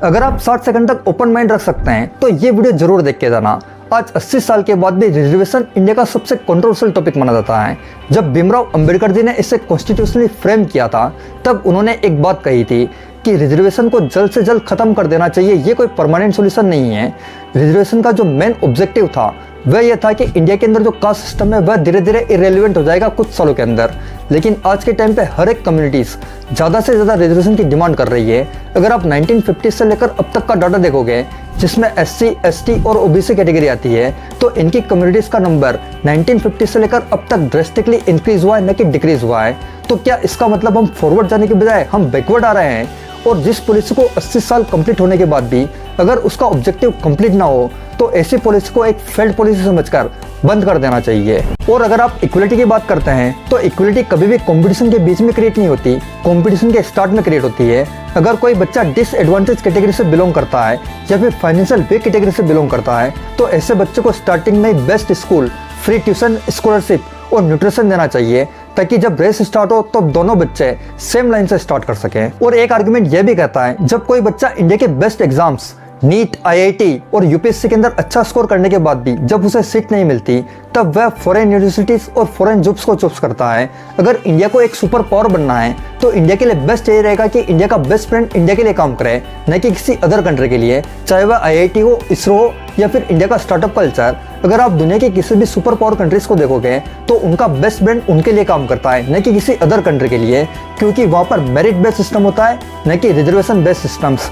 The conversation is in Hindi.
अगर आप 60 सेकंड तक ओपन माइंड रख सकते हैं तो ये वीडियो जरूर देख के जाना। आज 80 साल के बाद भी रिजर्वेशन इंडिया का सबसे कंट्रोवर्शियल टॉपिक माना जाता है। जब भीमराव अंबेडकर जी ने इसे कॉन्स्टिट्यूशनली फ्रेम किया था तब उन्होंने एक बात कही थी कि रिजर्वेशन को जल्द से जल्द खत्म कर देना चाहिए, ये कोई परमानेंट सॉल्यूशन नहीं है। रिजर्वेशन का जो मेन ऑब्जेक्टिव था वह यह था कि इंडिया के अंदर जो कास्ट सिस्टम है वह धीरे धीरे इरेलीवेंट हो जाएगा कुछ सालों के अंदर। लेकिन आज के टाइम पे हर एक कम्युनिटीज़ ज़्यादा से ज़्यादा रिजर्वेशन की डिमांड कर रही है। अगर आप 1950 से लेकर अब तक का डाटा देखोगे जिसमें SC, ST और OBC कैटेगरी आती है तो इनकी कम्युनिटीज़ का नंबर 1950 से लेकर अब तक ड्रेस्टिकली इंक्रीज हुआ है, न कि डिक्रीज हुआ है। तो क्या इसका मतलब हम फॉरवर्ड जाने के बजाय हम बैकवर्ड आ रहे हैं? और जिस पॉलिसी को 80 साल कंप्लीट होने के बाद भी अगर उसका ऑब्जेक्टिव कंप्लीट ना हो तो ऐसी पॉलिसी को एक फेल्ड पॉलिसी समझकर बंद कर देना चाहिए। और अगर आप इक्वलिटी की बात करते हैं तो इक्वलिटी कभी भी कंपटीशन के बीच में क्रिएट नहीं होती, कंपटीशन के स्टार्ट में क्रिएट होती है। अगर कोई बच्चा डिसएडवांटेज कैटेगरी से बिलोंग करता है या फिर फाइनेंशियल वीक कैटेगरी से बिलोंग करता है तो ऐसे बच्चे को स्टार्टिंग में best school, free tuition, scholarship और न्यूट्रिशन देना चाहिए ताकि जब रेस स्टार्ट हो तो दोनों बच्चे सेम लाइन से स्टार्ट कर सकें। और एक आर्गुमेंट यह भी कहता है जब कोई बच्चा इंडिया के बेस्ट एग्जाम्स नीट, IIT और UPSC के अंदर अच्छा स्कोर करने के बाद भी जब उसे सीट नहीं मिलती तब वह फॉरेन यूनिवर्सिटीज और फॉरेन जॉब्स को चूज करता है। अगर इंडिया को एक सुपर पावर बनना है तो इंडिया के लिए बेस्ट ये रहेगा कि इंडिया का बेस्ट फ्रेंड इंडिया के लिए काम करे, न कि किसी अदर कंट्री के लिए, चाहे वह IIT हो, इसरो हो या फिर इंडिया का स्टार्टअप कल्चर। अगर आप दुनिया के किसी भी सुपर पावर कंट्रीज को देखोगे तो उनका बेस्ट ब्रांड उनके लिए काम करता है, न कि किसी अदर कंट्री के लिए, क्योंकि वहाँ पर मेरिट बेस्ड सिस्टम होता है, न कि रिजर्वेशन बेस्ड सिस्टम्स।